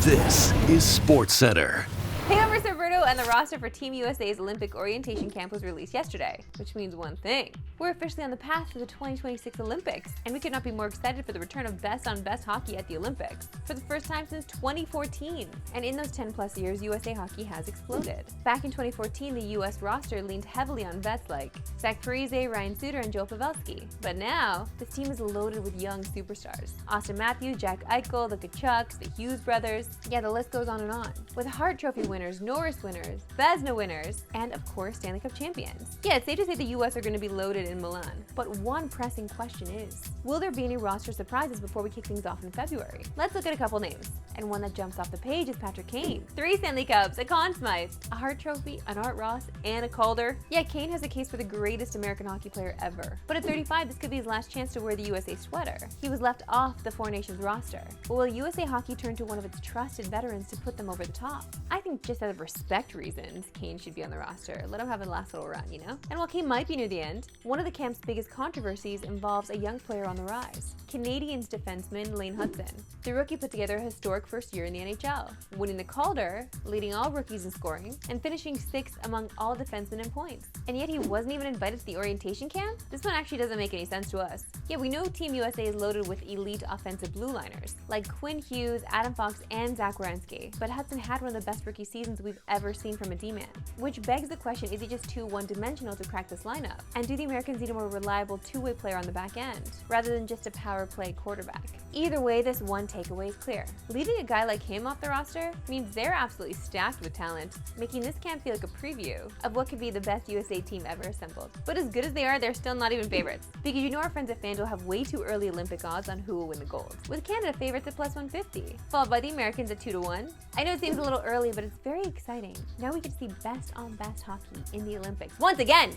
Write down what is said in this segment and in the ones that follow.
This is Sportscentre. Hey, I'm Marissa Roberto, and the roster for Team USA's Olympic orientation camp was released yesterday, which means one thing. We're officially on the path to the 2026 Olympics, and we could not be more excited for the return of best-on-best hockey at the Olympics for the first time since 2014. And in those 10-plus years, USA hockey has exploded. Back in 2014, the US roster leaned heavily on vets like Zach Parise, Ryan Suter, and Joel Pavelski. But now, this team is loaded with young superstars. Austin Matthews, Jack Eichel, the Tkachuks, the Hughes brothers. Yeah, the list goes on and on. With Hart Trophy winners, Norris winners, Vezina winners, and of course Stanley Cup champions. Yeah, it's safe to say the US are going to be loaded in Milan. But one pressing question is, will there be any roster surprises before we kick things off in February? Let's look at a couple names. And one that jumps off the page is Patrick Kane. 3 Stanley Cups, a Conn Smythe, a Hart Trophy, an Art Ross, and a Calder. Yeah, Kane has a case for the greatest American hockey player ever. But at 35, this could be his last chance to wear the USA sweater. He was left off the Four Nations roster. But will USA Hockey turn to one of its trusted veterans to put them over the top? I think just out of respect reasons, Kane should be on the roster. Let him have a last little run, you know? And while Kane might be near the end, one of the camp's biggest controversies involves a young player on the rise. Canadiens defenseman Lane Hudson. The rookie put together a historic first year in the NHL, winning the Calder, leading all rookies in scoring, and finishing 6th among all defensemen in points. And yet he wasn't even invited to the orientation camp? This one actually doesn't make any sense to us. Yeah, we know Team USA is loaded with elite offensive blue liners, like Quinn Hughes, Adam Fox, and Zach Werenski. But Hudson had one of the best rookie seasons we've ever seen from a D-man. Which begs the question, is he just too one-dimensional to crack this lineup? And do the Americans need a more reliable two-way player on the back end, rather than just a power play quarterback? Either way, this one takeaway is clear. Leaving a guy like him off the roster means they're absolutely stacked with talent, making this camp feel like a preview of what could be the best USA team ever assembled. But as good as they are, they're still not even favorites, because you know our friends at FanDuel have way too early Olympic odds on who will win the gold, with Canada favorites at plus 150, followed by the Americans at 2-1. I know it seems a little early, but it's very exciting. Now we get to see best-on-best hockey in the Olympics once again.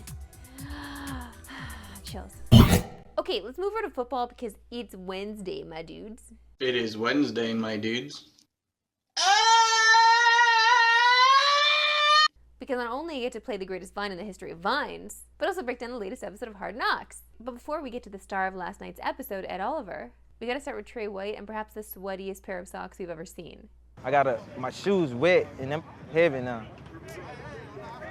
Chills. Okay, let's move over to football because it's Wednesday, my dudes. It is Wednesday, my dudes. Because not only you get to play the greatest vine in the history of vines, but also break down the latest episode of Hard Knocks. But before we get to the star of last night's episode, Ed Oliver, we gotta start with Trey White and perhaps the sweatiest pair of socks we've ever seen. I got my shoes wet and them heavy now.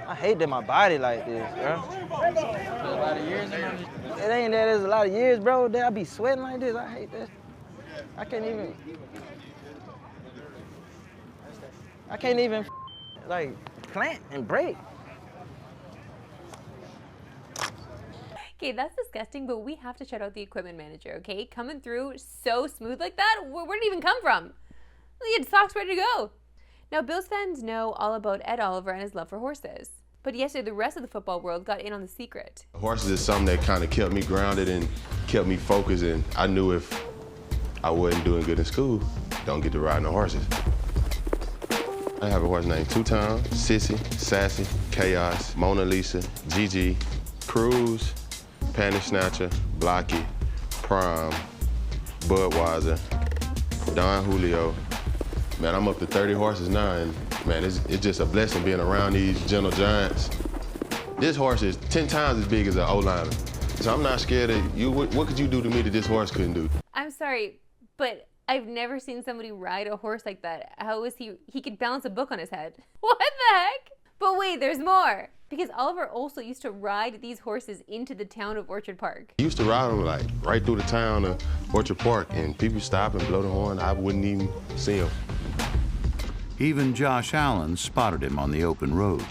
I hate that my body like this, bro. A lot of years ago. It ain't that it's a lot of years, bro. That I be sweating like this. I hate that. I can't even like plant and break. Okay, that's disgusting, but we have to shout out the equipment manager, okay? Coming through so smooth like that, where did it even come from? He had socks ready to go. Now, Bills fans know all about Ed Oliver and his love for horses. But yesterday, the rest of the football world got in on the secret. Horses is something that kind of kept me grounded and kept me focused, and I knew if I wasn't doing good in school, don't get to ride no horses. I have a horse named Two-Town, Sissy, Sassy, Chaos, Mona Lisa, Gigi, Cruz, Panty Snatcher, Blocky, Prime, Budweiser, Don Julio. Man, I'm up to 30 horses now, and man, it's just a blessing being around these gentle giants. This horse is 10 times as big as an O-liner, so I'm not scared of you. What could you do to me that this horse couldn't do? I'm sorry, but I've never seen somebody ride a horse like that. How is he could balance a book on his head. What the heck? But wait, there's more. Because Oliver also used to ride these horses into the town of Orchard Park. He used to ride them like right through the town of Orchard Park, and people stop and blow the horn. I wouldn't even see him. Even Josh Allen spotted him on the open road.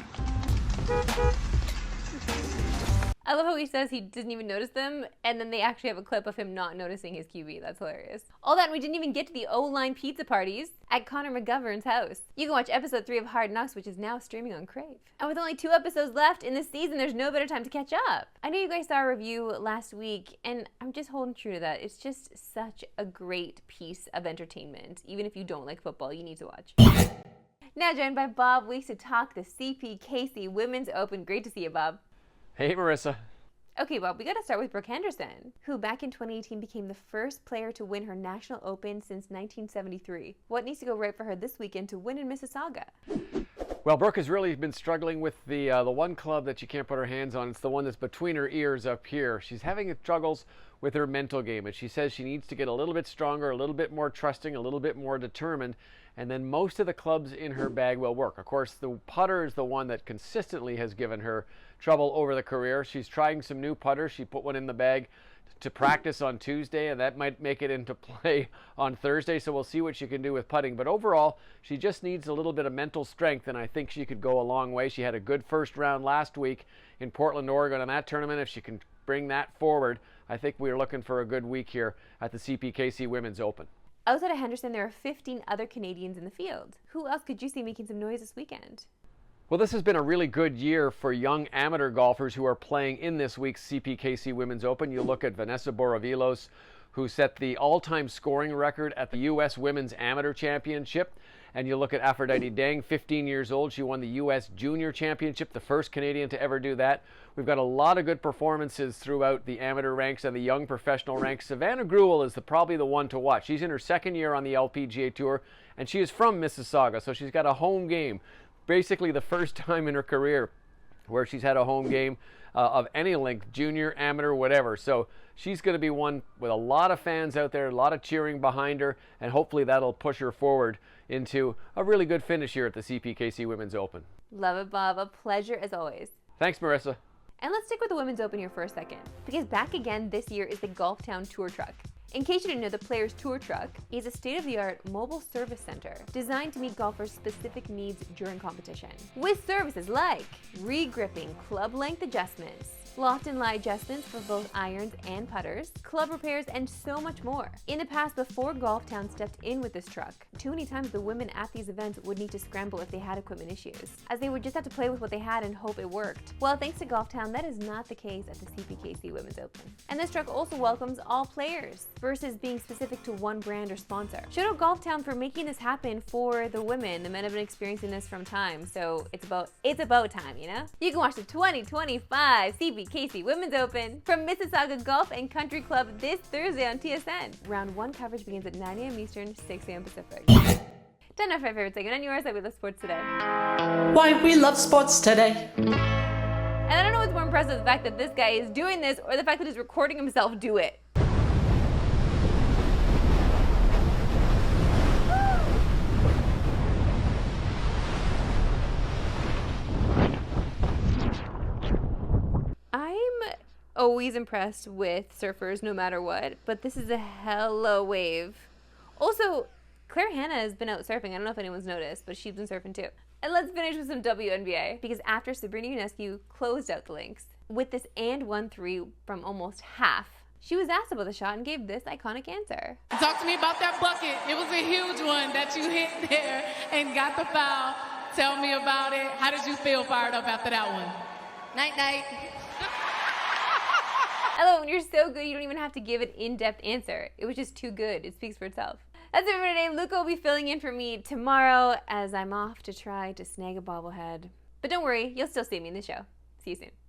I love how he says he didn't even notice them, and then they actually have a clip of him not noticing his QB. That's hilarious. All that, and we didn't even get to the O-line pizza parties at Connor McGovern's house. You can watch episode 3 of Hard Knocks, which is now streaming on Crave. And with only 2 episodes left in this season, there's no better time to catch up. I know you guys saw a review last week, and I'm just holding true to that. It's just such a great piece of entertainment. Even if you don't like football, you need to watch. Now joined by Bob Weeks to talk the CPKC Women's Open. Great to see you, Bob. Hey, Marissa. Okay, Bob, we got to start with Brooke Henderson, who back in 2018 became the first player to win her National Open since 1973. What needs to go right for her this weekend to win in Mississauga? Well, Brooke has really been struggling with the one club that she can't put her hands on. It's the one that's between her ears up here. She's having struggles with her mental game, and she says she needs to get a little bit stronger, a little bit more trusting, a little bit more determined. and then most of the clubs in her bag will work. Of course, the putter is the one that consistently has given her trouble over the career. She's trying some new putters. She put one in the bag to practice on Tuesday, and that might make it into play on Thursday, so we'll see what she can do with putting. But overall, she just needs a little bit of mental strength, and I think she could go a long way. She had a good first round last week in Portland, Oregon in that tournament. If she can bring that forward, I think we're looking for a good week here at the CPKC Women's Open. Outside of Henderson, there are 15 other Canadians in the field. Who else could you see making some noise this weekend? Well, this has been a really good year for young amateur golfers who are playing in this week's CPKC Women's Open. You look at Vanessa Borovilos, who set the all-time scoring record at the U.S. Women's Amateur Championship. And you look at Aphrodite Dang, 15 years old. She won the U.S. Junior Championship, the first Canadian to ever do that. We've got a lot of good performances throughout the amateur ranks and the young professional ranks. Savannah Gruel is probably the one to watch. She's in her second year on the LPGA Tour, and she is from Mississauga, so she's got a home game. Basically the first time in her career where she's had a home game of any length, junior, amateur, whatever. So she's going to be one with a lot of fans out there, a lot of cheering behind her, and hopefully that'll push her forward into a really good finish here at the CPKC Women's Open. Love it, Bob. A pleasure as always. Thanks, Marissa. And let's stick with the Women's Open here for a second, because back again this year is the Golf Town Tour Truck. In case you didn't know, the Players Tour Truck is a state-of-the-art mobile service center designed to meet golfers' specific needs during competition. With services like re-gripping, club length adjustments, loft and lie adjustments for both irons and putters, club repairs, and so much more. In the past, before Golf Town stepped in with this truck, too many times the women at these events would need to scramble if they had equipment issues, as they would just have to play with what they had and hope it worked. Well, thanks to Golf Town, that is not the case at the CPKC Women's Open. And this truck also welcomes all players, versus being specific to one brand or sponsor. Shout out Golf Town for making this happen for the women. The men have been experiencing this from time, so it's about time, you know? You can watch the 2025 CPKC Women's Open from Mississauga Golf and Country Club this Thursday on TSN. Round 1 coverage begins at 9 a.m. Eastern, 6 a.m. Pacific. Done enough for my favorite segment. On yours, we love sports today. Why we love sports today. And I don't know what's more impressive, the fact that this guy is doing this or the fact that he's recording himself do it. Always impressed with surfers no matter what, but this is a hella wave. Also, Claire Hanna has been out surfing. I don't know if anyone's noticed, but she's been surfing too. And let's finish with some WNBA, because after Sabrina Ionescu closed out the links with this and 1-3 from almost half, she was asked about the shot and gave this iconic answer. Talk to me about that bucket. It was a huge one that you hit there and got the foul. Tell me about it. How did you feel fired up after that one? Night, night. I love it when you're so good you don't even have to give an in-depth answer. It was just too good. It speaks for itself. That's it for today. Luca will be filling in for me tomorrow as I'm off to try to snag a bobblehead. But don't worry, you'll still see me in the show. See you soon.